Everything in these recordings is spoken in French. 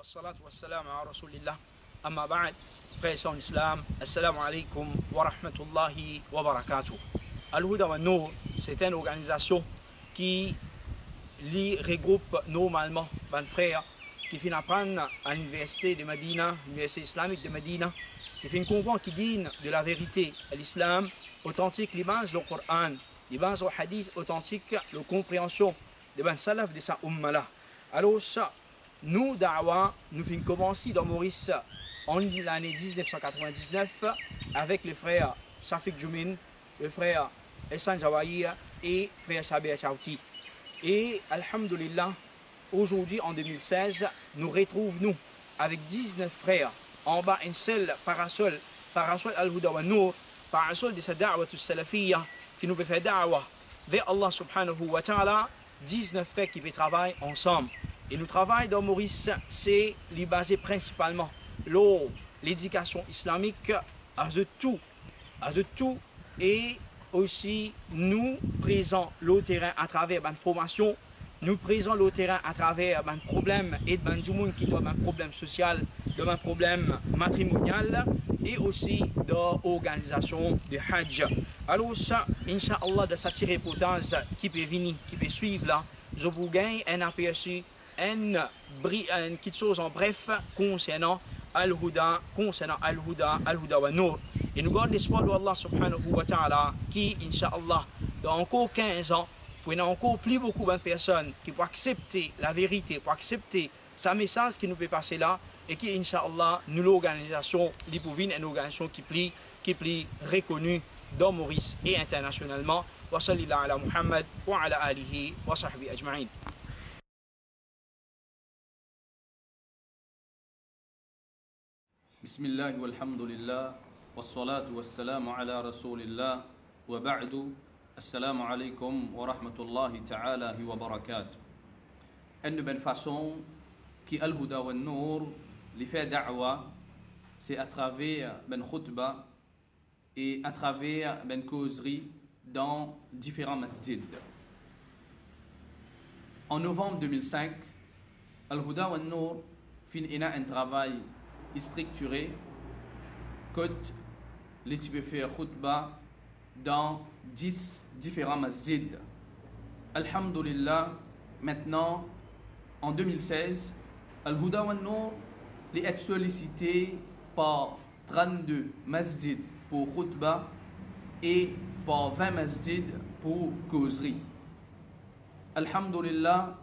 والصلاة والسلام على رسول الله أما بعد frères et sœurs en islam assalamu alaikum wa rahmatullahi wa barakatuh. Al-Huda wa Nour, c'est une organisation qui regroupe normalement des frères qui viennent apprendre à l'université de Medina, l'université islamique de Medina, qui viennent comprendre, qui disent de la vérité à l'islam authentique, les bases, le Coran, les bases au hadith authentique, la compréhension de ben salaf de sa umma. Alors ça, nous, Da'wa, nous avons commencé dans Maurice en l'année 1999 avec le frère Safik Joumin, le frère Essan Jawahi et le frère Sabir Chauti. Et alhamdulillah, aujourd'hui en 2016, nous retrouvons avec 19 frères en bas un seul parasol Al-Huda wa Nour, parasol de sa da'wa salafiyya qui nous fait da'wa vers Allah subhanahu wa ta'ala, 19 frères qui travaillent ensemble. Et nous travaillons dans Maurice, c'est les baser principalement l'éducation islamique à tout, et aussi nous présentons le terrain à travers une formation, nous présentons le terrain à travers un problème et du monde qui doit un problème social, un problème matrimonial et aussi d'organisation de Hajj. Alors ça, Inch'Allah, de cette reportage qui peut venir, qui peut suivre là, je vous gagne un aperçu, une petite chose en bref concernant Al-Huda wa Nour. Et nous gardons l'espoir de Allah subhanahu wa ta'ala qui, Inch'Allah, dans encore 15 ans, pour y avoir encore plus beaucoup de personnes qui vont accepter la vérité, pour accepter sa message qui nous fait passer là, et qui, Inch'Allah, nous l'organisation, l'Ipouvine, une organisation qui est reconnue dans Maurice et internationalement. Wa sallallahu ala Muhammad wa ala alihi wa sahbihi ajma'in. بسم الله والحمد لله والصلاة والسلام على رسول الله وبعد السلام عليكم ورحمة الله تعالى وبركاته. Une bonne façon qui Al-Huda wa Nour les fait da'wa, c'est à travers ben khutba et à travers ben causerie dans différents masjids. En novembre 2005, Al-Huda wa Nour finit un travail structuré que les types faire khutba dans 10 différents masjids. Alhamdulillah, maintenant en 2016, Al-Huda wa Nour est sollicité par 32 masjids pour khutba et par 20 masjids pour causerie. Alhamdulillah,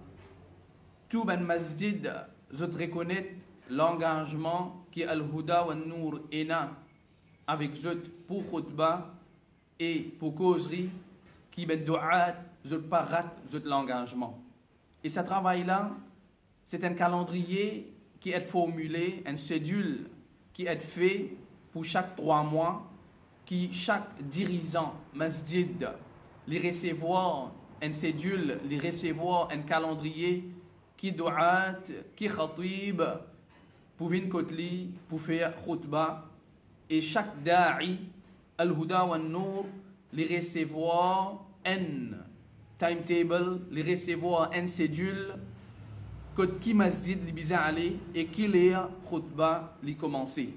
tout ben masjid, je reconnais l'engagement qui Al-Huda wa Nour est là avec eux pour khutba et pour causerie qui ben du'at, je pas rate l'engagement. Et ce travail-là, c'est un calendrier qui est formulé, un cédule qui est fait pour chaque 3 mois, qui chaque dirigeant masjid les recevoir un cédule, les recevoir un calendrier qui du'at, qui khatib, pour venir kotli, pour faire khutba, et chaque da'i, Al-Huda wa Nour, les recevoir un timetable, les recevoir un cédule, qui masjid li bisa aller et qui les khutba li commencer.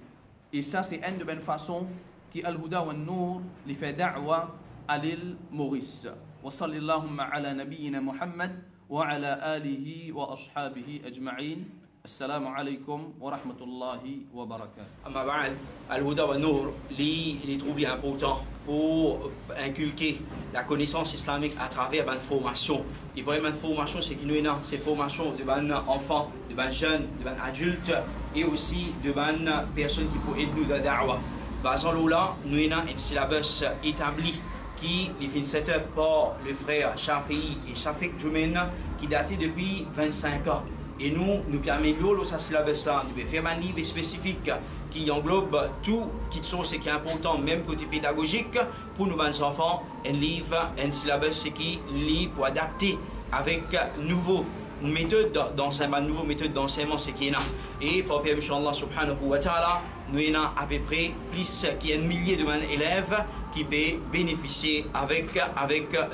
Et ça c'est une de bonnes façons qui Al-Huda wa Nour li fait da'wa à l'île Maurice. Wa sallallahu ala nabiyyina Muhammad wa ala alihi wa ashabihi ajma'in. Assalamu alaikum wa rahmatullahi wa barakatuh. Amma ba'al, Al-Huda wa Nour, les trouve important pour inculquer la connaissance islamique à travers une formation. Et pour une formation, c'est qu'il nous a ces formations de ban enfants, de ban jeunes, de ban adultes et aussi de ban personnes qui peuvent aider nous dans la da'wa. Basant là, nous avons un syllabus établi qui est fait setup par le frère Shafi'i et Safik Joumin qui datait depuis 25 ans. Et nous permettons ce syllabus-là de faire un livre spécifique qui englobe tout ce qui est important, même côté pédagogique, pour nos enfants, un livre, un syllabus qui est pour adapter avec nouveau méthode d'enseignement, ce qui est là. Et pour permettre Allah subhanahu wa ta'ala, nous avons à peu près plus qu'un millier d'élèves qui peuvent bénéficier avec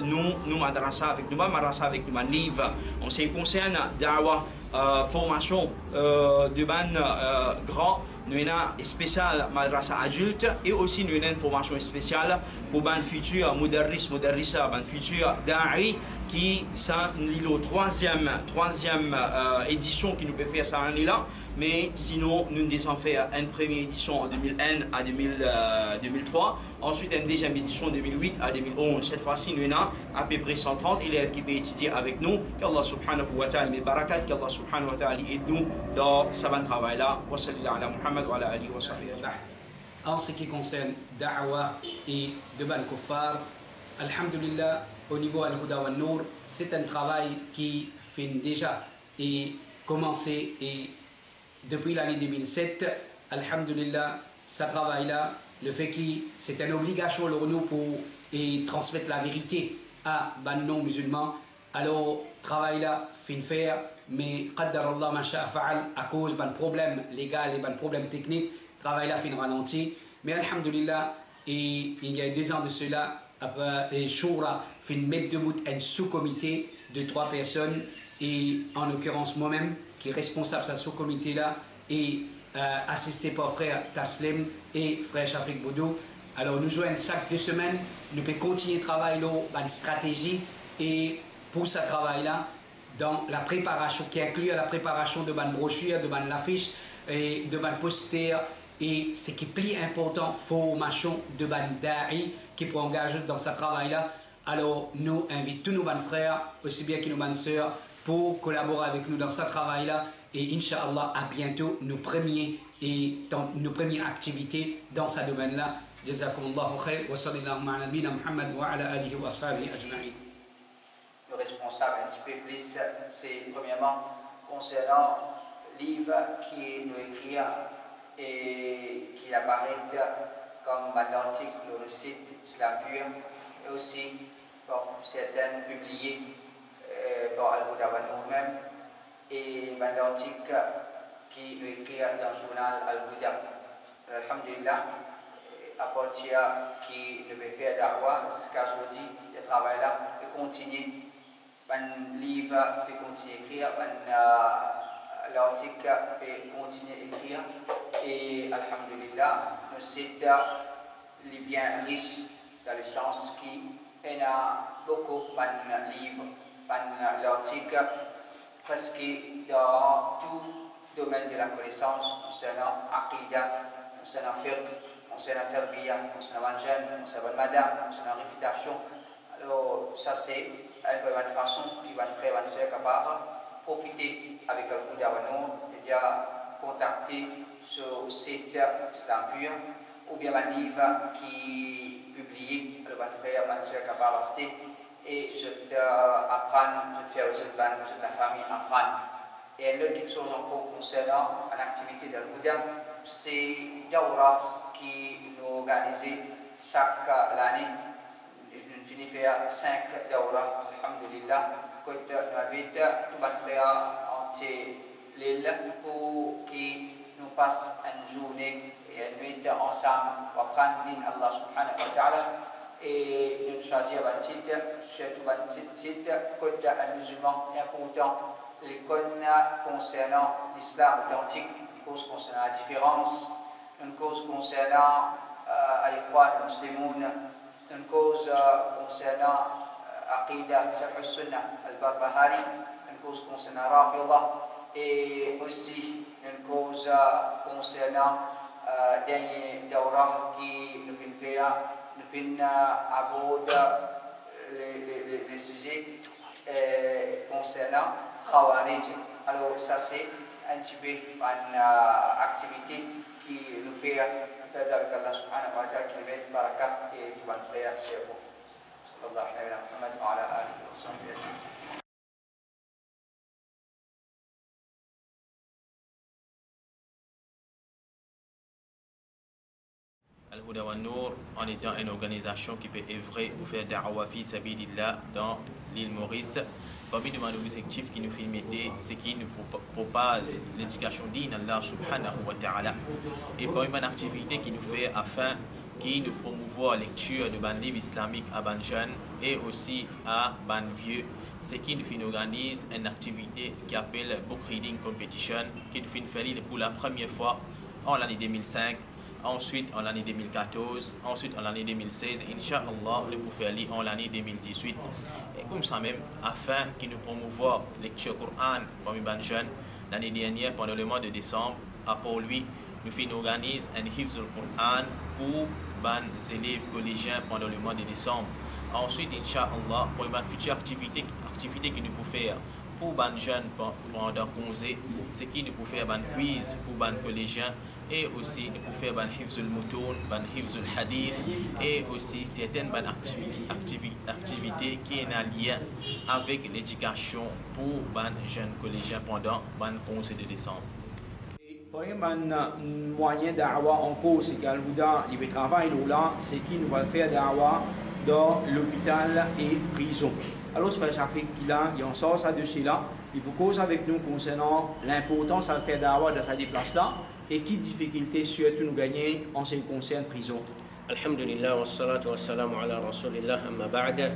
nous madrasa, avec nous madrasa, avec nous livres. En ce qui concerne la formation de grand, nous avons une spéciale madrasa adulte et aussi nous avons une formation spéciale pour les futurs mudarrisa, les futurs da'i qui sont la troisième édition qui nous peut faire ça là. Mais sinon, nous devons faire une première édition en 2001 à 2003, ensuite une deuxième édition en 2008 à 2011. Cette fois-ci, nous avons à peu près 130 élèves qui peuvent étudier avec nous. Qu'Allah subhanahu wa ta'ala met barakat, qu'Allah subhanahu wa ta'ala aide nous dans ce bon travail-là. Wa sallallahu ala Muhammad wa ala alihi wa sahbihi. En ce qui concerne Da'wa et de Ban Kuffar, alhamdulillah, au niveau Al-Huda wa Nour, c'est un travail qui fait déjà et commencé et depuis l'année 2007, alhamdulillah, ce travail-là, le fait que c'est une obligation pour nous pour transmettre la vérité à les non-musulmans, alors travail-là, fin faire, mais qaddarallah ma sha'a fa'al, à cause d'un problème légal et d'un problème technique, travail-là fin ralenti, mais alhamdulillah, et il y a 2 ans de cela, Shura fin mettre debout un sous-comité de 3 personnes, et en l'occurrence moi-même, qui est responsable de ce sous-comité-là, et assisté par frère Taslim et frère Shafik Boudou. Alors nous joignons chaque 2 semaines, nous pouvons continuer le travail dans une stratégie et pour ce travail-là, dans la préparation, qui inclut la préparation de bonnes brochures, de bonnes affiches et de bonnes posters, et ce qui est plus important, formation de bonnes da'i qui pour engager dans ce travail-là. Alors nous invitons tous nos bonnes frères, aussi bien que nos bonnes sœurs, pour collaborer avec nous dans ce travail-là. Et Inch'Allah, à bientôt, nos premières activités dans ce domaine-là. Jazakumullahu khair wa sallallahu ala nabina Muhammad wa ala alihi wa sahbihi ajma'in. Le responsable un petit peu plus, c'est premièrement concernant le livre qui nous écrit et qui apparaît comme l'article sur le site Islam Pur et aussi pour certaines publiées par Al-Huda wa Nour même et l'article qui nous écrit dans le journal Al-Huda. Alhamdulillah, à partir qui nous fait faire d'Arwa jusqu'à aujourd'hui, le travail-là peut continuer. Un livre peut continuer à écrire, l'article peut continuer à écrire et Alhamdulillah, le site est bien riche dans le sens qu'il y a beaucoup de livres, l'article, parce que dans tout domaine de la connaissance, concernant Aqidah, concernant Fiqh, concernant Tarbiyah, concernant Jeune, concernant Madame, concernant Réfutation, alors ça c'est une façon qui va faire capable de profiter avec Al-Huda wa Nour, déjà contacter sur le site Islam Pur ou bien un livre qui est publié, le va faire capable de rester et je t'apprends, je te fais aussi la famille apprendre. Et l'autre chose encore concernant l'activité d'Al-Huda, c'est Dawra qui nous organise chaque année. Nous finissons faire 5 Dawra, alhamdulillah, que nous invitons tous les frères entre l'île pour qu'ils nous passent une journée et une nuit ensemble pour apprendre Allah subhanahu wa ta'ala. Et nous choisissons un titre, surtout un titre, que un musulman important, les codes concernant l'islam authentique, les causes concernant la différence, une cause concernant al-Ikhwan al-Muslimun, une cause concernant Aqidah, Sharh al-Sunnah, al-Barbahari, une cause concernant Rafida, et aussi une cause concernant des Dawra qui nous fait faire, nous fait aborder les sujets concernant Khawarij. Alors ça c'est un petit peu une activité qui nous fait faire avec Allah subhanahu wa ta'ala qui nous met barakat et qui va nous faire chez vous. Sallallahu alayhi wa Muhammad wa ala alihi wa sahbihi. Al-Huda wa Nour, en étant une organisation qui peut œuvrer pour faire da'wa fi sabilillah dans l'île Maurice, parmi les objectifs qui nous fait mettre, c'est qui nous propose l'éducation digne Allah subhanahu wa ta'ala. Et parmi les activités qui nous fait afin qui nous promouvoir la lecture de ban livres islamiques à ban jeunes et aussi à ban vieux, c'est qui nous fait organise une activité qui appelle Book Reading Competition, qui nous fait faire pour la première fois en l'année 2005, ensuite en l'année 2014, ensuite en l'année 2016, Inch'Allah, le pour faire en l'année 2018. Et comme ça même, afin qu'il nous promouvoir la lecture Coran parmi les jeunes, l'année dernière, pendant le mois de décembre, pour lui, nous organisons un Hifz al-Quran pour les élèves collégiens pendant le mois de décembre. Ensuite, Inch'Allah, pour une future activité que nous pouvons faire pour les jeunes pendant le congé, c'est qui nous pouvons faire un quiz pour les collégiens et aussi nous pouvons faire un Hifz al-Mutoun, un Hifz al-Hadith et aussi certaines activités qui sont en lien avec l'éducation pour les jeunes collégiens pendant le congé de décembre. Pour un moyen d'awa en cause, c'est qu'Al-Houda, il travaille là, c'est qui nous va faire d'awa dans l'hôpital et prison. Alors, ce frère Shafik, il en sort ça de chez-là, il vous cause avec nous concernant l'importance à faire d'awa dans sa déplace-là et qui difficulté surtout nous gagner en ce qui concerne prison. Alhamdulillah, wa salatu wa salam ala rasulillah, amma ba'da.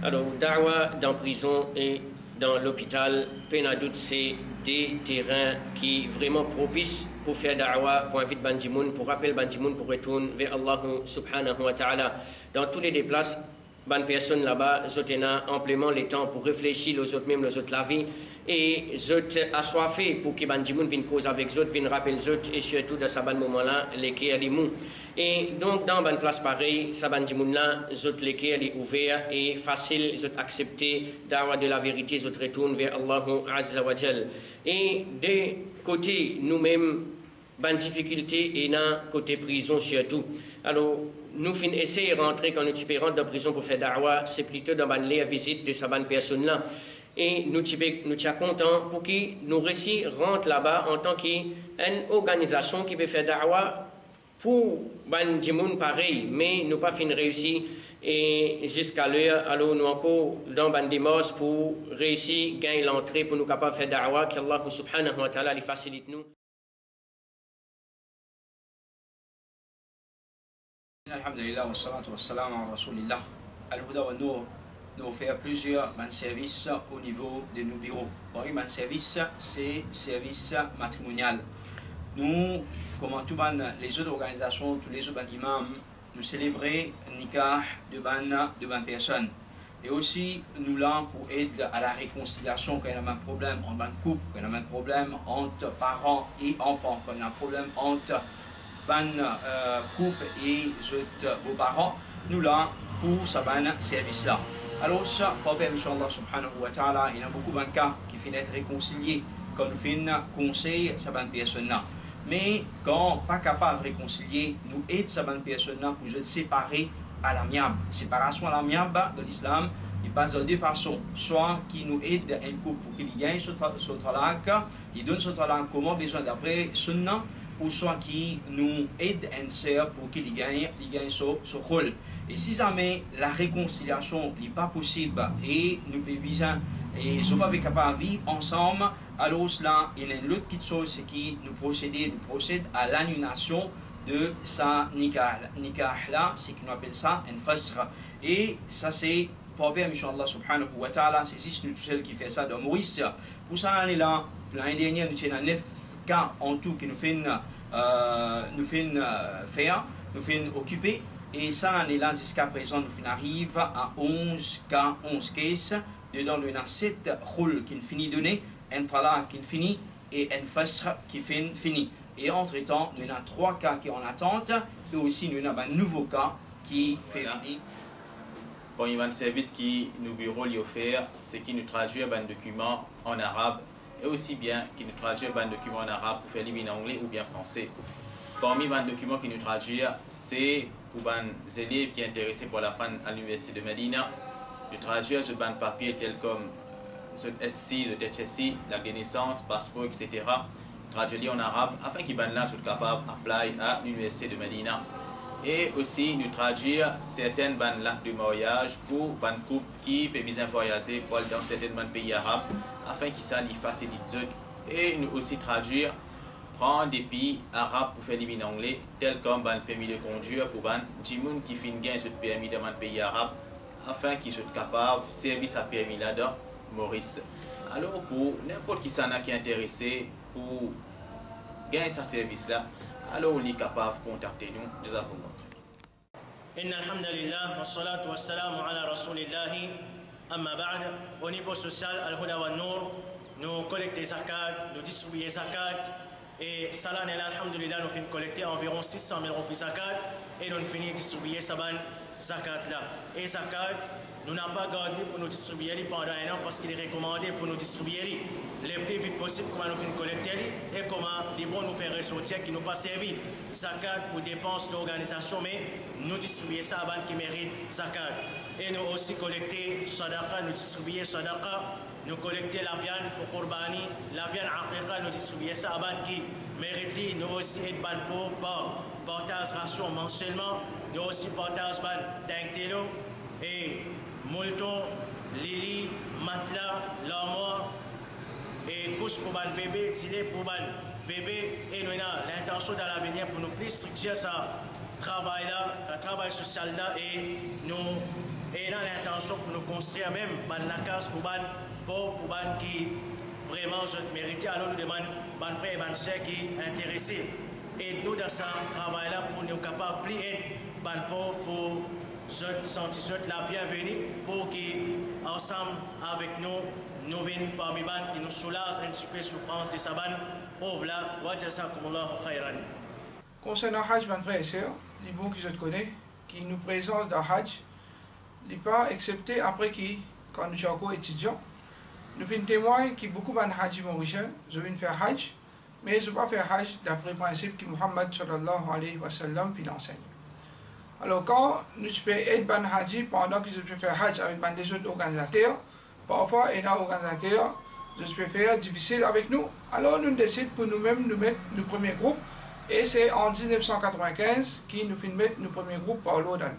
Alors, d'awa dans prison et dans l'hôpital, peine à doute, c'est des terrains qui sont vraiment propices pour faire da'wa, pour inviter Bandimoun, pour rappeler Bandimoun, pour retourner vers Allah subhanahu wa ta'ala. Dans tous les déplaces, bonnes personnes là-bas, ils ont amplement le temps pour réfléchir aux autres, même aux autres la vie, et ils sont assoiffés pour que Bandimoun vienne cause avec eux, vienne rappeler les autres, et surtout dans ce bon moment-là, les cœurs les mous. Et donc, dans une place pareille, ce Bandimoun-là, les cœurs les ouverts et facile, ils ont accepté d'avoir de la vérité, ils retournent vers Allah azza wa jal. Et de côté, nous-mêmes, bonne difficulté et dans côté prison surtout. Alors, nous finissons essayer de rentrer quand nous sommes rentrés dans la prison pour faire da'wa, c'est plutôt dans la visite de cette bonne personne-là. Et nous sommes contents pour que nous réussissions rentrer là-bas en tant qu'une organisation qui peut faire da'wa pour ban djimoun pareil, mais nous pas fini réussir et jusqu'à l'heure, alors nous encore dans ban démos pour réussir gagner l'entrée pour nous capables de faire da'wa, qu'Allah subhanahu wa ta'ala les facilite nous. Alhamdulillah, wa salatu wa salam ala rasulillah. Al-Houda wa Nour nous offre plusieurs services au niveau de nos bureaux. Bon, un service, c'est service matrimonial. Nous, comme tout les autres organisations, tous les autres imams, nous célébrons nikah de bonnes personnes. Et aussi, nous l'avons pour aider à la réconciliation quand il y a un problème entre un couple, quand il y a un problème entre parents et enfants, quand il y a un problème entre couple et beaux-parents, nous l'avons pour ce service-là. Alors, ça, Papa Allah subhanahu wa ta'ala, il y a beaucoup de cas qui finissent être réconciliés quand nous faisons conseil à cette personne-là. Mais quand pas capable de réconcilier, nous aidons cette personne-là pour se séparer à l'amiable. Séparation à l'amiable dans l'islam, il passe de deux façons. Soit qui nous aide un couple pour qu'il gagne ce talaq, il donne ce talaq comment besoin d'après sunnah, ou soit qui nous aide un sœur pour qu'il gagne ce rôle. Et si jamais la réconciliation n'est pas possible et nous pouvons et ne sommes pas capables de vivre ensemble, alors cela, il y a une autre chose qui nous procède à l'annulation de sa nikah. Nikah là, c'est qu'on appelle ça un fasr. Et ça c'est Proverbe Allah subhanahu wa ta'ala, c'est juste nous celle qui fait ça dans Maurice. Pour ça l'année là, l'année dernière nous avons 9 cas en tout qui nous fait faire, nous fait occuper. Et ça l'année là jusqu'à présent nous arrive à 11 cas, 11 cases. Dedans nous avons 7 rôles qui finissent de donner, un talaq qui finit et un fasr qui finit. Et entre-temps, nous avons 3 cas qui sont en attente et aussi nous avons un nouveau cas qui fait venir. Bon, il y a un service qui nous bureau lui offert, c'est qui nous traduit un document en arabe et aussi bien qui nous traduit un document en arabe pour faire lire en anglais ou bien français. Parmi les documents qui nous traduit, c'est pour les élèves qui sont intéressés pour l'apprendre à l'université de Medina, de traduire ce ban papier tel comme le SC, le THSC, la naissance, passeport, etc. Traduire en arabe afin qu'ils soient capables d'apply à l'université de Medina. et aussi nous traduire certaines bandes de mariage pour ban couple qui peut bien voyager pour dans certains pays arabes afin qu'ils s'allient facilitent et nous aussi traduire prendre des pays arabes pour faire les anglais tels comme ban permis de conduire pour ban dimoun qui fin gain ce permis dans un pays arabe afin qu'ils soient capables de servir à permis là-dedans Maurice. Alors pour n'importe qui s'en a qui est intéressé pour gagner ce service là, alors on est capable de contacter nous. إن الحمد لله والصلاة والسلام على رسول الله أما بعد. Au niveau social, Al-Huda wa Nour, nous collectons zakat, nous distribuons zakat et ça l'année là, alhamdulillah, nous finissons collecter environ 600 000 roupies zakat et nous finissons distribuer ça zakat là. Et zakat, nous n'avons pas gardé pour nous distribuer pendant un an parce qu'il est recommandé pour nous distribuer le plus vite possible comment nous finissons collecter et comment les bons nous faire ressortir qui nous pas servi zakat pour dépenses d'organisation mais nous distribuer ça à ban qui mérite zakat. Et nous aussi collecter sadaqa, nous distribuer sadaqa, nous collecter la viande pour Qurbani, la viande aqiqa, nous distribuer ça à ban qui mérite, nous aussi être ban pauvre par partage ration mensuellement, nous aussi partage ban d'intélo et moulton, lili, matelas, l'armoire et couche pour ban bébé, gilet pour ban bébé et nous avons l'intention dans l'avenir pour nous plus structurer ça travail là, le travail social là et nous ayons l'intention pour nous construire même la case pour ban pauvres, pour ban qui vraiment mérité. Alors nous demandons ban frère et ban sœur qui intéressés et nous dans ce travail là pour nous capables de être ban pauvres pour sentir la bienvenue pour qu'ensemble avec nous nous venons parmi ban qui nous soulage un petit peu de souffrance de sa ban pauvre là. Wa jazakumullahu khairan. Concernant Hajj, mes frères et sœurs, les bons qui je connais, qui nous présentent dans Hajj, les pas excepté après qui, quand nous sommes encore étudiants, nous faisons témoin que beaucoup de Hajj mauriciens, je viens faire Hajj, mais je ne vais pas faire Hajj d'après le principe que Muhammad sallallahu alayhi wa sallam l'enseigne. Alors quand nous pouvons être ban Hajj pendant que je peux faire Hajj avec des autres organisateurs, parfois il y a un organisateur, je peux faire difficile avec nous, alors nous décidons pour nous-mêmes nous mettre le premier groupe. Et c'est en 1995 que nous finissons notre premier groupe par l'eau d'Allah.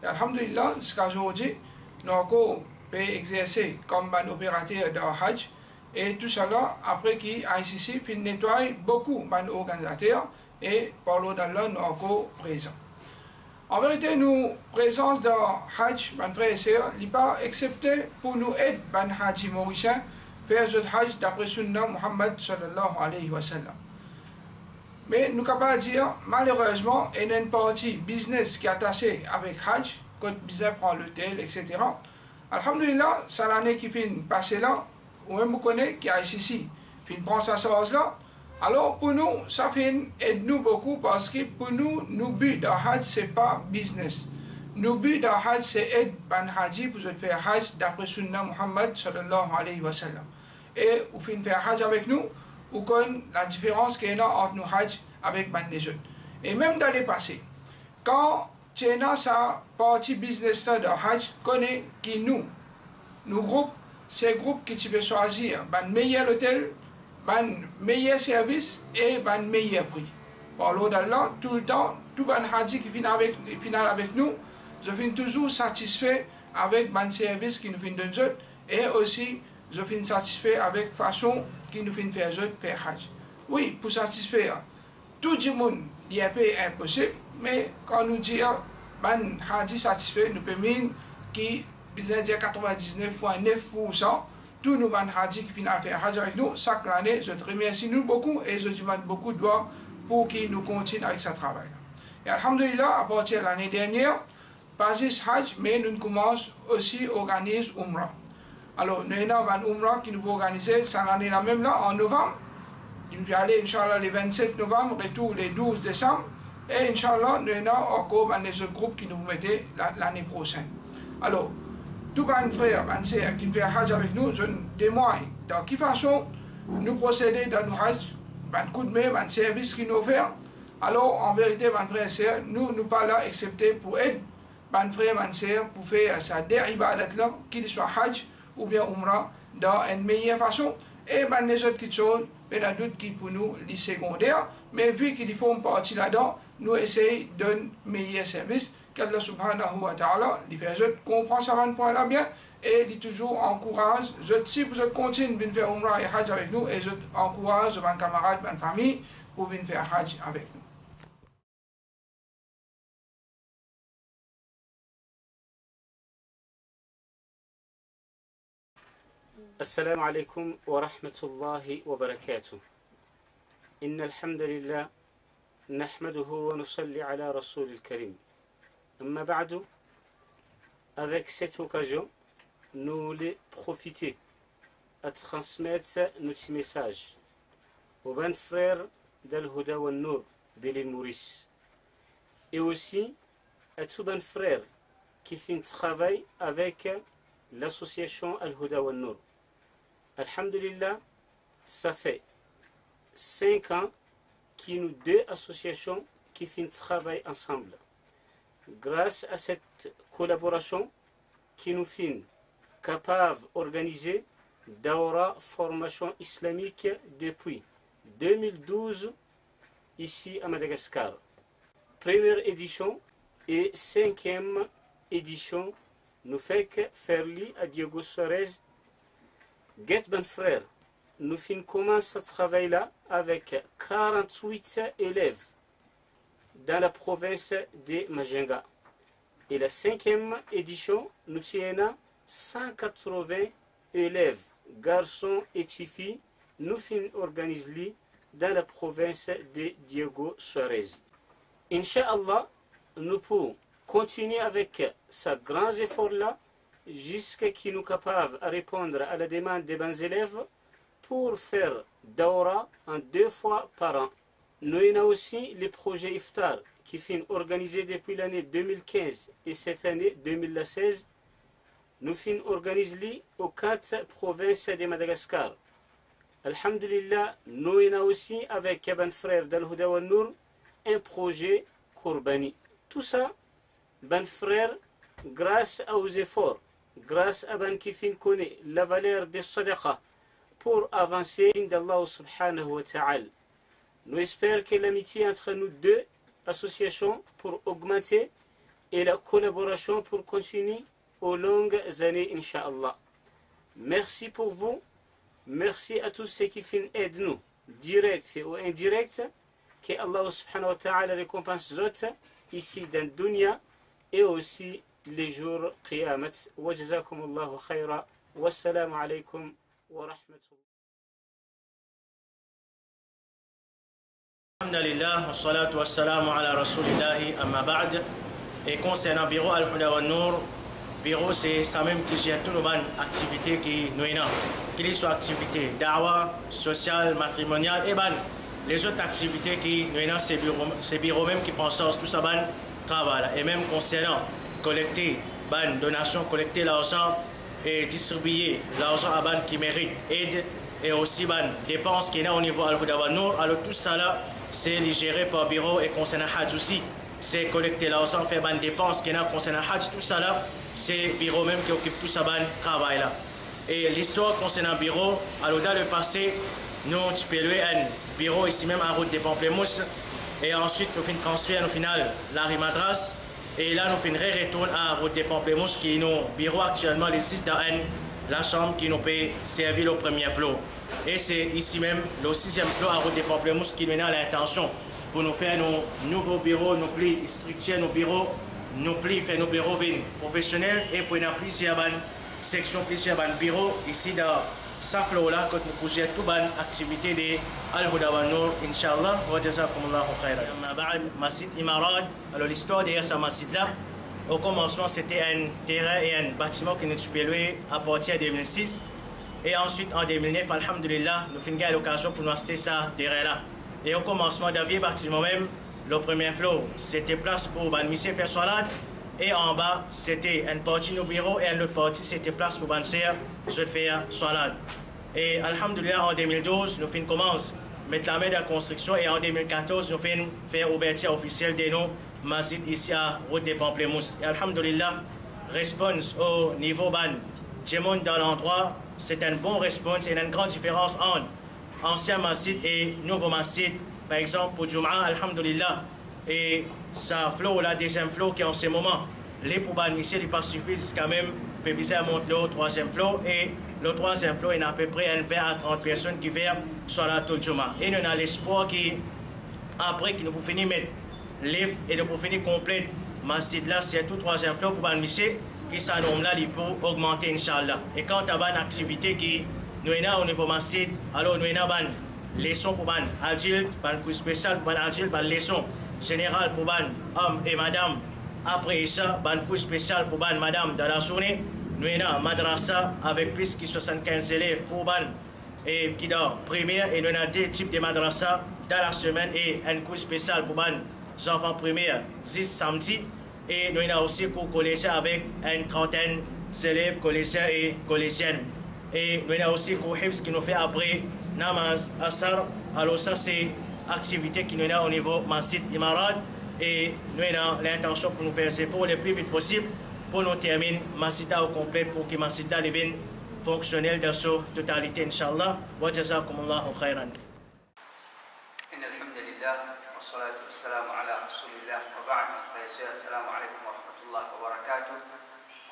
Et alhamdulillah, jusqu'à aujourd'hui, nous avons encore pu exercer comme un opérateur de Hajj. Et tout cela, après que ICC finit nettoyer beaucoup d'organisateurs et par l'eau d'Allah, nous sommes encore présents. En vérité, nous, présence de Hajj, mes frères et sœurs, n'est pas excepté pour nous aider, les Hajj mauriciens, faire ce Hajj d'après Sunnah Muhammad sallallahu alayhi wa sallam. Mais nous sommes capables de dire, malheureusement, il y a une partie business qui est attachée avec Hajj, quand business prend l'hôtel, etc. Alhamdulillah, c'est l'année qui finit passer là, ou même vous connaissez qui a ici, finit prendre sa chose là. Alors pour nous, ça aide nous beaucoup parce que pour nous, nos buts de Hajj, ce n'est pas business. Nos buts de Hajj, c'est aider ban Haji pour faire Hajj d'après Sunnah Muhammad sallallahu alayhi wa sallam. Et vous finissez faire Hajj avec nous, ou connaît la différence qu'il y a entre nos Hajj avec les autres. Et même dans le passé, quand tu as sa partie business de Hajj, connaît qui nos groupes, ces groupes qui tu peux choisir, le meilleur hôtel, le meilleur service et le meilleur prix. Par l'eau d'Allah, tout le temps, tout le Hajj qui finit avec nous, je suis toujours satisfait avec le service qui nous fait de nous et aussi je suis satisfait avec la façon qui nous fait faire Hajj. Oui, pour satisfaire tout le monde, il est impossible, mais quand nous disons que Hajj satisfait, nous pouvons dire que 99,9% tous nos Hajj qui finissent faire Hajj avec nous, chaque année, je te remercie nous beaucoup et je demande beaucoup de doigts pour qu'ils nous continuent avec ce travail. Et alhamdulillah, à partir de l'année dernière, pas juste Hajj, mais nous commençons aussi à organiser Umrah. Alors, nous avons un Umrah qui nous va organiser cette année là même là, en novembre. Nous allons aller, Inch'Allah, le 27 novembre, retour le 12 décembre. Et Inch'Allah, nous avons encore des autres groupes qui nous mettent l'année prochaine. Alors, tous les frères et sœurs qui font Hajj avec nous, je témoigne de quelle façon nous procéder dans nos Hajj, un coup de main, un service qui nous offert. Alors, en vérité, mes frères et sœurs, nous ne sommes pas là excepté pour aider mes frères et sœurs pour faire sa ibadat là, qu'il soit Hajj ou bien Umrah, dans une meilleure façon. Et les autres qui sont, il y a d'autres qui pour nous, les secondaires, mais vu qu'ils font partie là-dedans, nous essayons d'un meilleur service qu'Allah subhanahu wa ta'ala, il fait je comprends ça va point là bien et il toujours encourage, si vous continuez de faire Umrah et Hajj avec nous et je encourage mes camarades, ma famille pour venir faire Hajj avec nous. السلام عليكم ورحمة الله وبركاته. إن الحمد لله نحمده ونصلي على رسول الكريم. أما بعد, avec cette occasion, nous voulons profiter à transmettre notre message aux bons frères d'Al-Huda wa Nour de l'île Maurice et aussi à tous les bons frères qui font travail avec l'association Al-Huda wa Nour. Alhamdulillah, ça fait 5 ans que nous deux associations qui font travail ensemble. Grâce à cette collaboration, qui nous fait capables d'organiser Daura formation islamique depuis 2012 ici à Madagascar. Première édition et 5e édition nous fait faire à Diego Suarez. Get ben frère, nous commençons ce travail là avec 48 élèves dans la province de Majenga. Et la 5e édition, nous tiens 180 élèves, garçons et filles, nous organisons dans la province de Diego Suarez. Inch'Allah, nous pouvons continuer avec ce grand effort-là jusqu'à ce que nous soyons capables de répondre à la demande des bons élèves pour faire Daura en 2 fois par an. Nous avons aussi les projets Iftar qui sont organisés depuis l'année 2015 et cette année 2016. Nous organisés aux 4 provinces de Madagascar. Alhamdulillah, nous avons aussi avec les frères d'Al-Huda wa Nour un projet Kourbani. Tout ça, ben frères, grâce aux efforts, grâce à ben qui connaît la valeur des sadaqa pour avancer d'Allah subhanahu wa ta'ala. Nous espérons que l'amitié entre nous deux associations pour augmenter et la collaboration pour continuer aux longues années, Inch'Allah. Merci pour vous. Merci à tous ceux qui aident nous, direct ou indirect. Que Allah subhanahu wa ta'ala récompense autres ici dans le dunya et aussi les jours Qiyamat. Wa jazakumullahu khayra. Wassalamu alaykum wa rahmatullah. Alhamdulillah, wassalatu wassalamu ala rasulillahi amma ba'd. Et concernant Bureau Al-Huda wa Nour, Bureau c'est ça même qui gère toutes nos activités qui nous ont, qu'ils soient activités da'wa, sociales, matrimoniales et les autres activités qui nous ont, c'est Bureau même qui pense tout ça travail. Et même concernant collecter donations, collecter l'argent et distribuer l'argent à ban qui mérite aide et aussi dépenses qui est au niveau Al-Huda wa Nour. Alors tout ça là, c'est géré par Bureau et concernant Hajj aussi. C'est collecter l'argent, faire des dépenses qui est concernant Hajj, tout ça là, c'est Bureau même qui occupe tout ça travail là. Et l'histoire concernant Bureau, alors dans le passé, nous avons un bureau ici même à Route des Pamplemousses et ensuite nous faisons transfert au final Larry Madras et là nous faisons retour à Route des Pamplemousses qui est nos bureaux actuellement les 6 dans la chambre qui nous peut servir au premier flot. Et c'est ici même le 6e flot à Route des Pamplemousses qui nous a l'intention pour nous faire nos nouveaux bureaux, nous plis structurer nos bureaux, nous plis faire nos bureaux professionnels et pour nous plusieurs sections, plusieurs bureaux ici dans ce flot là quand nous coucher toute bonne activité de Al-Huda wa Nour, Inch'Allah, wa jazakumullahu khairan. Amma ba'd, Masjid Imarad, alors l'histoire derrière ce masjid là, au commencement c'était un terrain et un bâtiment qui nous a loué à partir de 2006 et ensuite en 2009, alhamdulillah, nous finissons l'occasion pour nous acheter ce terrain là. Et au commencement d'un vieux bâtiment même, le premier flot, c'était place pour monsieur faire salade. Et en bas, c'était une partie de nos bureaux et une autre partie, c'était place pour faire salade. Et alhamdulillah, en 2012, nous commençons à mettre la main dans la construction et en 2014, nous faisons faire ouverture officielle de nos masjids ici à Route des Pamplemousses. Et alhamdulillah, réponse au niveau du monde dans l'endroit, c'est un bon réponse et une grande différence entre ancien masjid et nouveau masjid. Par exemple, pour Jum'a, alhamdulillah, et ça flow, la deuxième flow qui en ce moment, les pour ban monsieur, il pas suffisent quand même, pépisser monte le troisième flow et le troisième flow, il y a à peu près 20 à 30 personnes qui viennent sur la Toljuma. Et nous avons l'espoir qui, après, qui nous pour finir mettre l'IF et nous pour finir complète, masjid là, c'est tout troisième flow pour ban monsieur, qui s'annomme là, il peut augmenter, Inch'Allah. Et quand tu as une activité qui nous avons au niveau masjid, alors nous avons une leçon pour ban adulte, un cours spécial pour ban adulte, une leçon générale pour ban homme et madame. Après ça, un cours spécial pour ban madame dans la journée. Nous avons un madrasa avec plus de 75 élèves pour ban et qui dans primaire. Et nous avons deux types de madrasa dans la semaine et un cours spécial pour ban enfants primaires 6 samedi. Et nous avons aussi cours collégien avec une trentaine d'élèves collégiens et collégiennes. Et nous avons aussi cours HIFS qui nous fait après namaz, asar. Alors ça c'est activité qui nous a au niveau Masjid Imarat. Et nous avons l'intention pour nous faire ces efforts le plus vite possible pour nous terminer Masjida au complet pour que Masjida devienne fonctionnel dans sa totalité, Inch'Allah. Wa jazakumullahu khairan.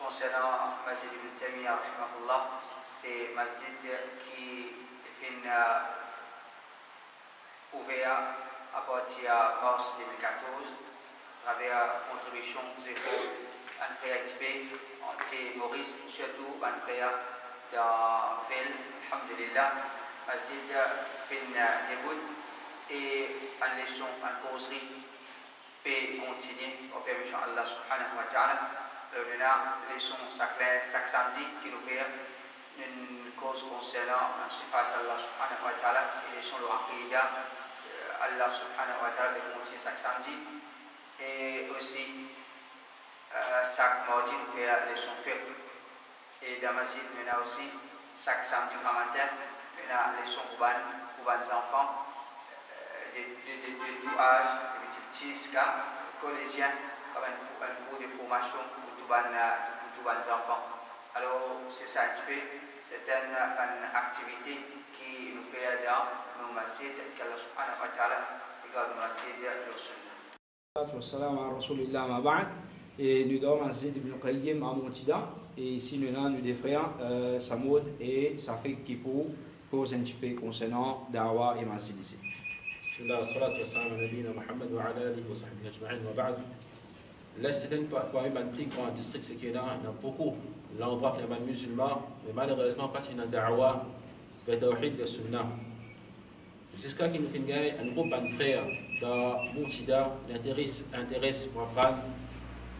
Concernant Masjid Ibn Taymiyyah, c'est Masjid qui est ouvert à partir de mars 2014 à travers la contribution des efforts d'un frère XP, Maurice, surtout un frère de Ville, Alhamdulillah. Masjid fait un début et une leçon, une causerie peut continuer au permission d'Allah subhanahu wa ta'ala. On a les leçons chaque samedi qui nous fait une cause concernant la sifat d'Allah subhanahu wa ta'ala et les leçons de l'Aqidah. Allah subhanahu wa ta'ala va continuer chaque samedi. Et aussi, chaque mardi, nous faisons les leçons fiqh. Et dans la masjid, nous avons aussi chaque samedi matin, nous avons les leçons pour les enfants de tout âge, de petits jusqu'à collégiens, comme un cours de formation pour tous les enfants. Alors, c'est ça un petit peu, c'est une activité qui nous fait dans nos masjids, qu'Allah subhanahu wa ta'ala regarde nos masjids le sunnah. Salam à Rasulillah ma ba'd. Et nous sommes Masjid Ibn Qayyim à Montida. Et ici, nous avons des frères, Samoud et Safik qui posent un petit peu concernant Da'wa et Masjid ici. Bismillah, salatu wa salam ala nabiyina Muhammad wa ala alihi wa sahbihi ajma'in wa ba'd. Là, c'est un plus grand district, c'est qu'il y en a beaucoup. Là, on voit qu'il y a des musulmans, mais malheureusement, pas qu'il y a une da'wa vers Tawhid de Sunnah. C'est ce qui nous fait gagner un groupe de frères dans Moutida, l'intéresse pour apprendre,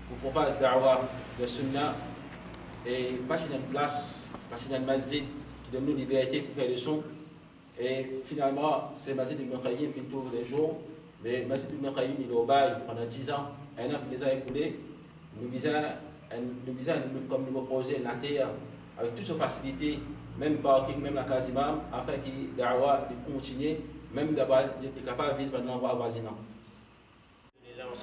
pour propager da'wa de Sunnah. Et pas qu'il y a une place, pas qu'il y a une masjid qui donne nous liberté pour faire le son. Et finalement, c'est Masjid Ibn Qayyim qui tourne les jours. Mais Masjid Ibn Qayyim, il est au bail pendant 10 ans. Un an qui les a écoulés. Nous visons, comme nous proposer, un terre avec toutes ces facilités, même parking, même la case imam, afin que Da'wa continue, même d'abord, il est capable de vivre dans l'endroit voisinant. En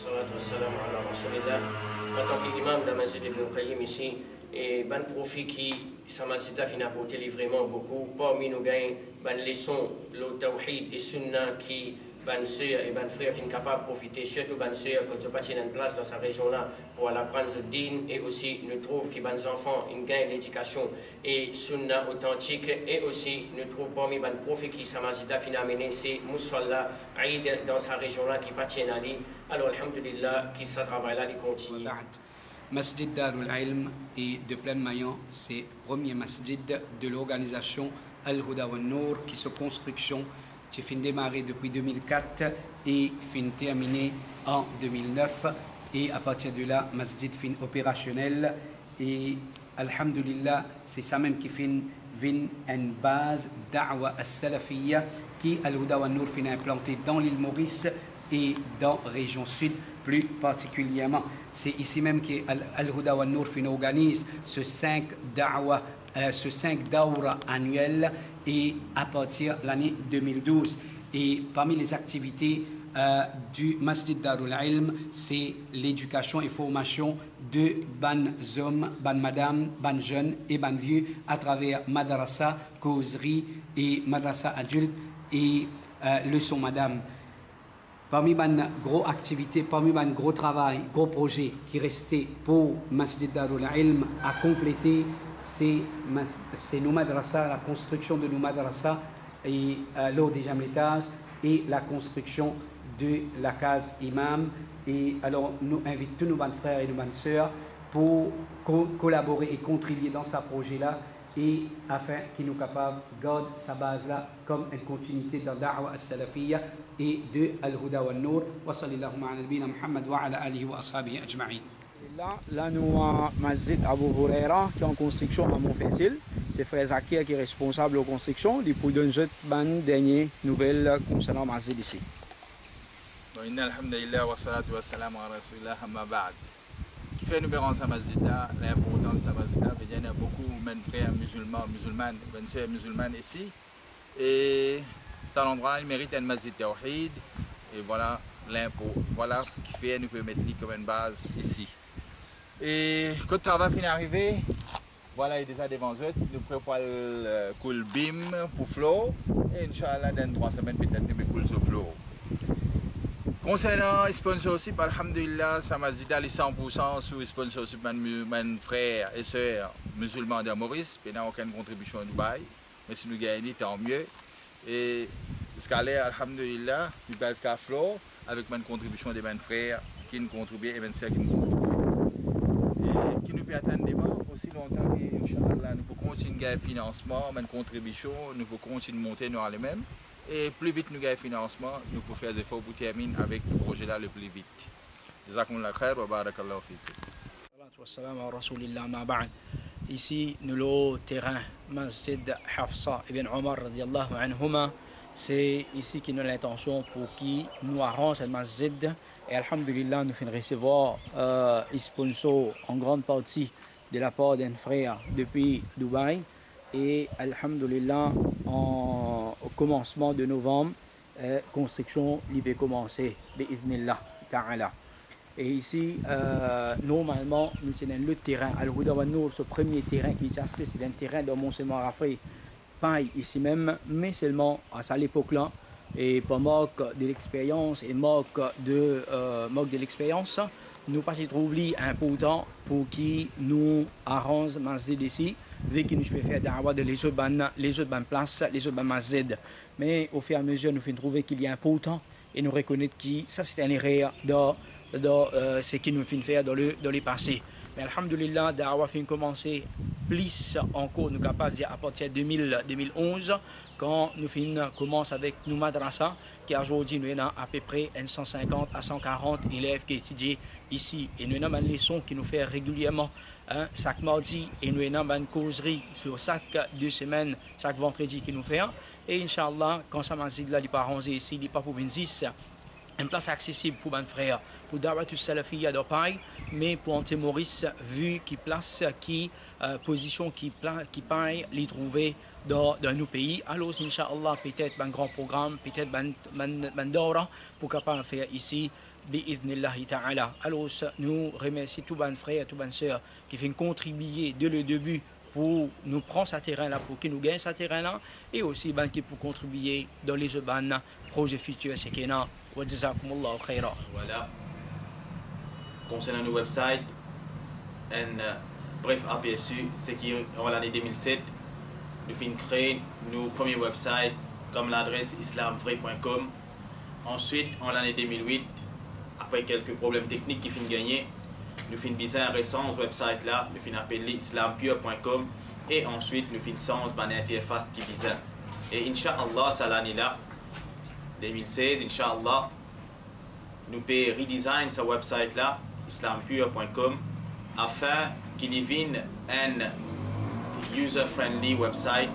tant qu'imam de la Masjid Ibn Qayyim ici, et ban profit qui sa masjid a fini apporter vraiment beaucoup. Parmi nous gagnent ban leçon le tawhid et sunnah qui ban sœur et ban frère fin capable de profiter, surtout ban sœur quand tu pas une place dans sa région là pour aller apprendre le din. Et aussi nous trouve que ban enfants ils gagnent l'éducation et sunnah authentique. Et aussi nous trouve parmi ban profit qui sa masjid a fini amener c'est Moussala Aïd dans sa région là qui pas tient à lui. Alors alhamdulillah qui ça travaille là il continue. Masjid Darul Ilm est de plein maillan, c'est le premier masjid de l'organisation Al-Huda wa Nour qui se construction qui fin démarré depuis 2004 et fin terminé en 2009 et à partir de là masjid fin opérationnel et alhamdulillah c'est ça même qui fin une base da'wa as-salafiyya qui Al-Huda wa Nour fin implanté dans l'île Maurice et dans la région sud plus particulièrement. C'est ici même que Al-Huda wa Nour organise ce 5 da'wa annuel et à partir de l'année 2012. Et parmi les activités du Masjid Darul Ilm, c'est l'éducation et formation de ban hommes, ban madame, ban jeunes et ban vieux à travers madrasa, causerie et madrasa adulte et leçon madame. parmi les grosses activités, parmi les gros travail, gros projets qui restaient pour Masjid Darul Ilm à compléter, c'est nos madrasas, la construction de nos madrasas et l'eau des jamletas et la construction de la case imam. Et alors, nous invitons tous nos bonnes frères et nos bonnes sœurs pour collaborer et contribuer dans ce projet-là et afin qu'il nous capable de garder sa base-là comme une continuité de Da'wa al-Salafiyya et de Al-Huda wa Nour. Wa sallallahu ala nabina Muhammad wa ala alihi wa ashabihi ajma'in. Là, nous avons Masjid Abu Huraira qui est en construction à Montpétil. C'est Frère Zakir qui est responsable de la construction. Il peut donner une dernière nouvelle concernant le Masjid ici. Inna alhamdulillah wa salatu wa salam wa rasulillah amma ba'd. Qui fait nous verrons ce masjid-là, l'importance de ce masjid-là, il y a beaucoup de frères musulmans, musulmanes, de sœurs musulmanes ici. Et cet endroit, il mérite un masjid tawhid. Et voilà l'impôt. Voilà qui fait nous pouvons mettre comme une base ici. Et quand le travail finit d'arriver, voilà, il est déjà devant eux. Nous préparons le cool bim pour Flo. Et Inch'Allah, dans 3 semaines, peut-être nous cool ce Flo. Concernant le sponsorship, alhamdulillah, ça m'a dit d'aller 100% sur le sponsorship de mes frères et sœurs musulmans de Maurice. Il n'y a aucune contribution à Dubaï. Mais si nous gagnons, tant mieux. Et ce qu'elle est, alhamdulillah, nous avons Flo avec ma contribution de mes frères qui nous contribuent et mes sœurs qui nous contribuent. Et qui nous peut atteindre des bancs aussi longtemps qu'Inch'Allah, nous pouvons continuer à gagner financement, une contribution, nous pouvons continuer de monter nous les mêmes. Et plus vite nous gagnons financement, nous pouvons faire des efforts pour terminer avec le projet-là le plus vite. Jazakumullah khair wa barakallahu fikum. Ici, nous avons le terrain Masjid Hafsa ibn Omar radiallahu anhuma. C'est ici que nous avons l'intention pour qui nous arrange le masjid. Et alhamdulillah, nous finissons recevoir les sponsors en grande partie de la part d'un frère depuis Dubaï. Et alhamdulillah, au commencement de novembre, construction va commencer, bi'idhnillah ta'ala. Et ici, normalement, nous tenons le terrain. Al-Huda wa Nour, ce premier terrain qui est assez, c'est un terrain de Mont-Saint-Marc Rafray, pareil ici même, mais seulement à cette époque-là. Et pour manque de l'expérience et manque de l'expérience, nous pas trouver important pour qui nous arrange masjid ici, vu que nous pouvons faire da'wa de les autres places, les autres masjid. Mais au fur et à mesure, nous faisons trouver qu'il y a important et nous reconnaître que ça c'est un erreur dans ce qu'il nous fait faire dans le passé. Mais alhamdulillah, da'wa fait commencer plus encore, nous capables de dire à partir de 2011, quand nous commençons avec nos madrasa, qui aujourd'hui nous avons à peu près 150 à 140 élèves qui étudient ici. Et nous avons une leçon qui nous fait régulièrement chaque mardi, et nous avons une causerie sur chaque 2 semaines, chaque vendredi qui nous fait. Et Inch'Allah, quand ça m'a dit là, il pas rangé ici, il pas pour 26. Une place accessible pour mes frères, pour Da'watul Salafiyya de Paris, mais pour Ante Maurice, vu qui place, qui position, qui paye, les trouver dans nos pays. Alors, Inch'Allah, peut-être un grand programme, peut-être un dora pour capable faire ici, bi'idhnillahi ta'ala. Alors, nous remercions tous les frères, tous les sœurs qui viennent contribuer dès le début pour nous prendre ce terrain-là, pour qu'ils nous gagnent ce terrain-là, et aussi qui pour contribuer dans les autres projets futurs, c'est qu'il y a. Wa jazakumullahu khaira. Voilà. Concernant nos websites, un bref aperçu, c'est qu'en l'année 2007, nous avons créé nos premiers websites comme l'adresse islamvray.com. Ensuite, en l'année 2008, après quelques problèmes techniques qui finissent gagner, nous finissons bizarre récent website là, nous finissons appelé islampure.com et ensuite nous finissons par une interface qui est bizarre. Et Inch'Allah, ça l'année là, 2016, Inch'Allah, nous pouvons redesign ce website là, islampure.com, afin qu'il devienne un user-friendly website,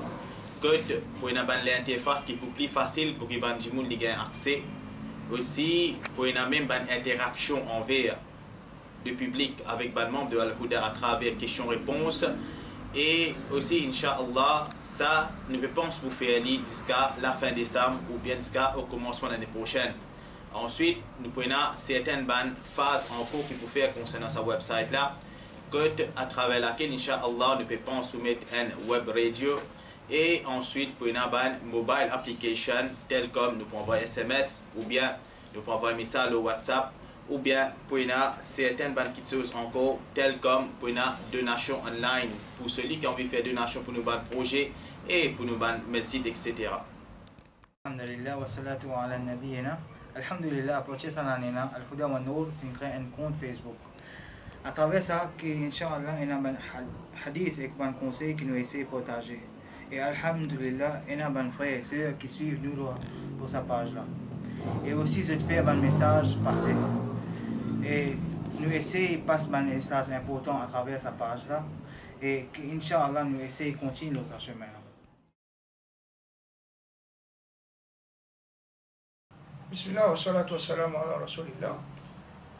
que pour une interface qui est plus facile pour que les gens aient accès. Aussi, pour une même interaction envers le public avec les membres de Al-Huda à travers questions-réponses. Et aussi, Inch'Allah, ça, nous pensons pour faire jusqu'à la fin décembre ou bien jusqu'au commencement de l'année prochaine. Ensuite, nous prenons certaines phases en cours qu'il faut faire concernant ce website-là, à travers laquelle, Inch'Allah, nous pouvons soumettre un web radio et ensuite pour une mobile application, tel comme nous pouvons envoyer SMS ou bien Nous pouvons envoyer un message au WhatsApp ou bien pour certaines bonnes choses encore, telles comme pour une donation online pour celui qui a envie de faire donation pour nos bons projets et pour nos bons messides, etc. Alhamdulillah wa salatu ala nabiyina. Alhamdulillah, pour ce sananina, Al-Huda wa Nour, fin créer un compte Facebook. À travers ça, Inch'Allah, il y a un hadith et un conseil qui nous essaie de partager. Et Alhamdulillah, il y a un frère et sœur qui suivent nous pour sa page-là. Et aussi, je te fais un message passé. Et nous essayons de passer un message important à travers sa page-là. Et qu'Inch'Allah, nous essayons de continuer notre chemin. Bismillah wa salatu wa salam ala rasulillah.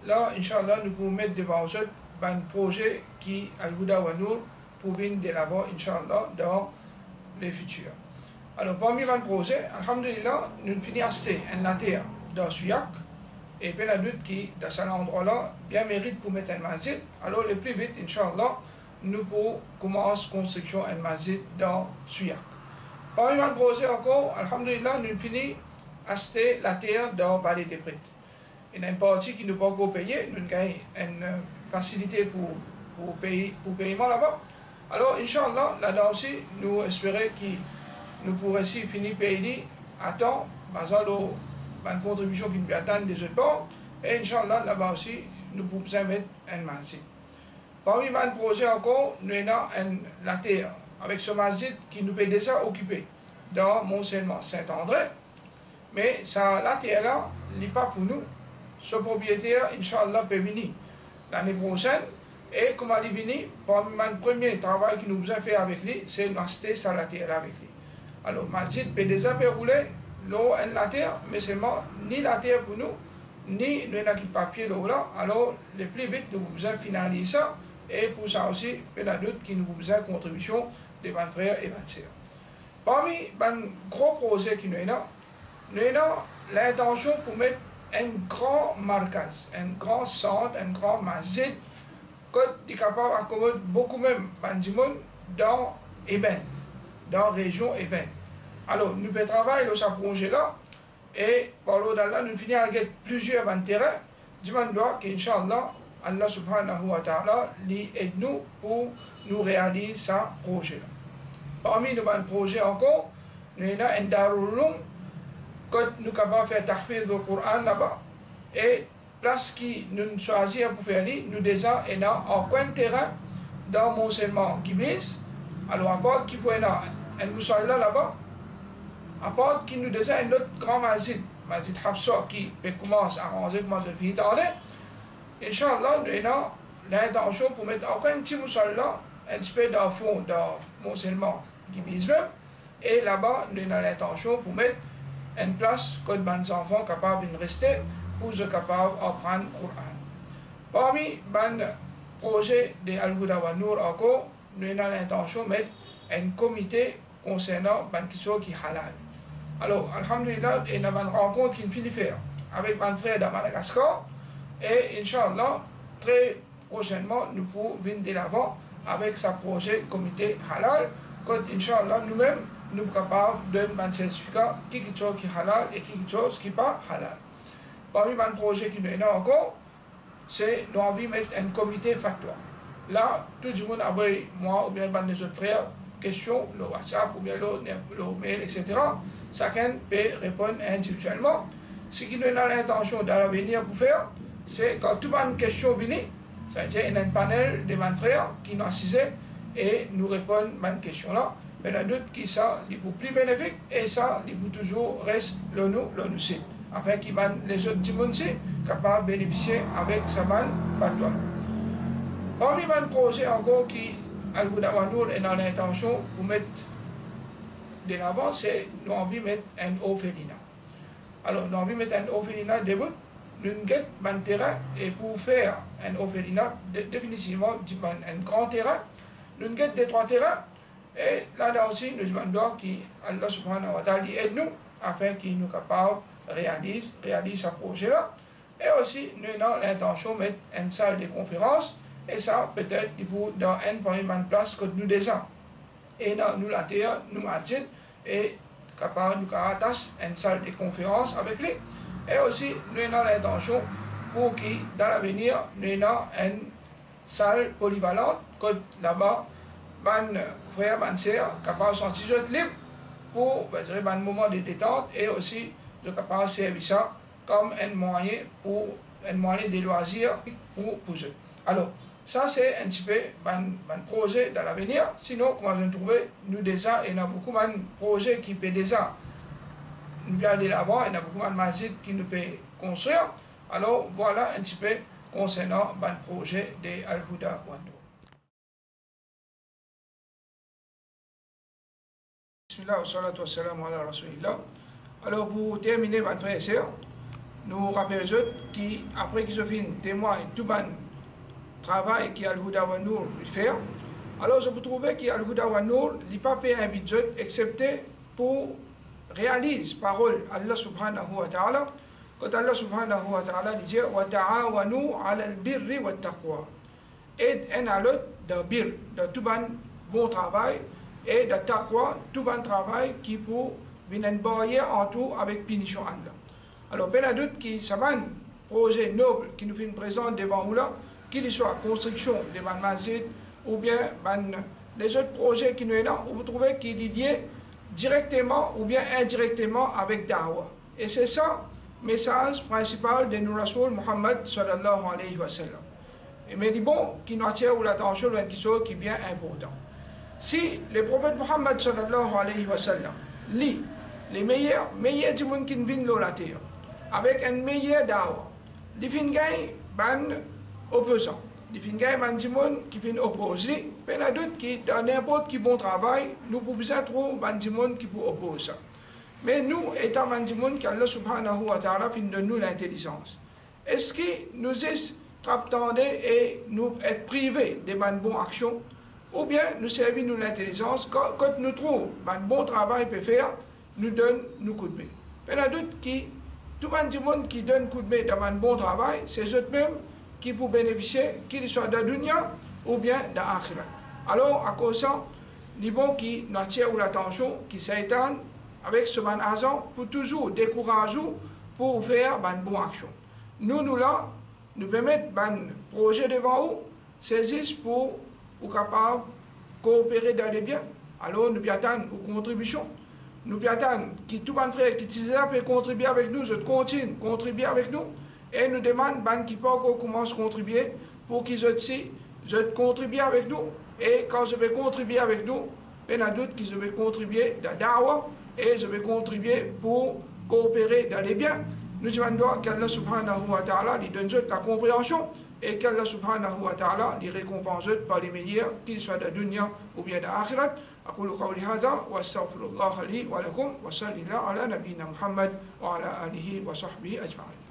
Là, Inch'Allah, nous pouvons mettre devant nous un projet qui, Al-Huda wa Nour, pour venir de l'avant, Inch'Allah, dans le futur. Alors, parmi les projets, Alhamdulillah, nous finissons acheter un terre dans Suyak, et puis la doute qui, dans cet endroit-là, bien mérite pour mettre un masjid. Alors, le plus vite, Inch'Allah, nous pouvons commencer la construction d'un masjid dans Suyak. Parmi les projets encore, Alhamdulillah, nous finissons acheter la terre dans Vallée des Prites. Il y a une partie qui ne peut pas encore payer, nous avons une facilité pour paiement là-bas. Alors, Inch'Allah, là-dedans aussi, nous espérons que nous pourrons aussi finir payer à temps, basant sur une contribution qui nous attend des autres bords. Et Inch'Allah, là-bas aussi, nous pouvons mettre un masjid. Parmi les projets encore, nous avons la terre avec ce masjid qui nous peut déjà occuper dans Mont-Saint-André. Mais ça, la terre-là, n'est pas pour nous. Ce propriétaire, Inch'Allah, peut venir l'année prochaine. Et comme il est venu, parmi le premier travail que nous avons fait avec lui, c'est d'acheter ça la terre avec lui. Alors, Masjid peut déjà rouler l'eau et la terre, mais c'est ni la terre pour nous, ni nous n'avons pas papier là. Alors, le plus vite, nous avons finalisé ça. Et pour ça aussi, il y a d'autres qui nous ont besoin de contribution de mes frères et mes sœurs. Parmi les gros projets que nous avons l'intention pour mettre un grand marquage, un grand centre, un grand masjid, qui est capable d'accommoder beaucoup même de monde dans Eben, dans la région Eben. Alors, nous pouvons travailler sur ce projet-là, et par là, nous finissons avec plusieurs terrains, du monde qu'Inch'Allah, Allah subhanahu wa ta'ala, aide nous pour nous réaliser ce projet-là. Parmi nos projets encore, nous avons un Darul Uloum, que nous sommes capables de faire tahfiz du Coran là-bas. Et place qui nous choisissons pour faire, nous déjà en coin de terrain dans Mont-Saint-André qui bise. Alors, à part qui peut avoir un musalla là-bas, à part qui nous déjà un autre grand masjid, Masjid Hafsa, qui peut commencer à arranger, commencer à finir dans Inch'Allah, nous avons l'intention pour mettre encore un petit musalla, un petit peu dans le fond, dans Mont-Saint-André qui bise même. Et là-bas, nous avons l'intention pour mettre une place que les enfants sont capables de rester pour être capables d'apprendre le Coran. Parmi les projets de Al-Huda wa Nour, nous avons l'intention de mettre un comité concernant les questions qui sont halal. Alors, Alhamdulillah, il y a une rencontre qui finit faire avec mes frères de Madagascar et Inch'Allah, très prochainement, nous pourrons venir de l'avant avec ce projet comité halal. Quand Inch'Allah, nous-mêmes, nous sommes capables de donner un certificat qui est halal et qui est pas halal. Parmi les projets qui nous avons encore, c'est nous avons mettre un comité fatwa. Là, tout le monde a moi ou bien les autres frères, questions, le WhatsApp ou bien le mail, etc. Chacun peut répondre individuellement. Ce qui nous a l'intention dans l'avenir pour faire, c'est quand toute une question vient, c'est-à-dire un panel de mes frères qui nous assisent et nous répondent à cette question-là. Mais il y a d'autres qui sont les plus bénéfiques et ça, les plus toujours reste le nous sait. Afin que les autres du monde soient capables de bénéficier avec sa fatwa. Parmi les projets encore qui, Al-Huda wa Nour, est dans l'intention pour mettre de l'avant, c'est nous avons envie de mettre un orphelinat. Alors, nous avons envie de mettre un orphelinat début, nous avons un terrain et pour faire un orphelinat, définitivement, un grand terrain, nous avons des 3 terrains. Et là aussi, nous demandons qu'Allah subhanahu wa ta'ala aide nous afin qu'il nous capable de réaliser ce projet-là. Et aussi, nous avons l'intention de mettre une salle de conférence. Et ça, peut-être, dans une place que nous désirons. Et dans nous, la terre, nous marchons et capable de nous attacher une salle de conférence avec lui. Et aussi, nous avons l'intention pour que dans l'avenir, nous ayons une salle polyvalente, que là-bas, les frères, les sœurs, capables de sentir libre pour un moment de détente et aussi de capable de servir ça comme un moyen de loisir pour eux. Alors, ça c'est un petit peu un projet dans l'avenir. Sinon, comment je trouve, nous déjà, il y a beaucoup de projets qui peuvent déjà nous aller l'avant, il y a beaucoup de masjid qui nous peuvent construire. Alors, voilà un petit peu concernant le projet de Al-Huda wa Nour. Bismillah wa salatu wa salam ala rasulillah. Alors, pour terminer, mes frères et sœurs, nous rappelons qu'après qu'ils ont fait témoignent tout le travail qu'Al-Huda wa Nour fait, alors je peux trouver qu'Al-Huda wa Nour n'est pas payé un budget, excepté pour réaliser parole Allah subhanahu wa ta'ala. Quand Allah subhanahu wa ta'ala dit wa ta'awanu ala al-birri wa taqwa. Aide un à l'autre dans bir, dans tout bon travail, et dans taqwa, tout bon travail qui pour venir barrier en tout avec punition Allah. Alors, ben à doute qui ça va un projet noble qui nous fait une présence devant nous là, qu'il soit construction de masjid ou bien les autres projets qui nous sont là, vous trouvez qu'il est lié directement ou bien indirectement avec Da'wah. Et c'est ça le message principal de nous Rasoul Muhammad sallallahu alayhi wa sallam. Mais il bon qui nous attire l'attention de quelque chose qui est bien important. Si le prophète Muhammad sallallahu alayhi wa sallam lit les meilleurs du monde qui viennent de la terre, avec un meilleur Da'wah, il fait un opposant. Il fait un monde qui fait opposer. Mais il y a d'autres qui, dans n'importe quel bon travail, nous pouvons trouver un monde qui peut opposer. Mais nous, étant un monde qui Allah subhanahu wa ta'ala fait de nous l'intelligence. Est-ce que nous attendons et nous être privés de bonnes actions, ou bien nous servir nous l'intelligence, quand nous trouvons un bon travail pour faire, nous donne nos coups de main. Il y a d'autres qui, tout le monde qui donne coup de main dans un bon travail, c'est eux-mêmes qui peuvent bénéficier, qu'ils soient de dunya ou bien de l'akhirat. Alors, à cause de ça, les bons qui n'attirent l'attention, qui s'éteignent avec ce bon argent pour toujours décourager pour faire une bonne action. Nous là, nous permettons un projet devant nous, c'est pour être capable de coopérer dans les biens. Alors, nous attendons une contribution. Nous attendons que tout le monde qui peut contribuer avec nous, je continue à contribuer avec nous. Et nous demandons qui peut commencer à contribuer pour qu'ils aussi contribuent avec nous. Et quand je vais contribuer avec nous, il y a d'autres qui vais contribuer dans Da'wah et je vais contribuer pour coopérer dans les biens. Nous demandons qu'Allah subhanahu wa ta'ala lui donne la compréhension et qu'Allah subhanahu wa ta'ala lui récompense par les meilleurs, qu'ils soient de dunya ou bien de akhirat. أقول قولي هذا وأستغفر الله لي ولكم وصلى الله على نبينا محمد وعلى آله وصحبه أجمعين.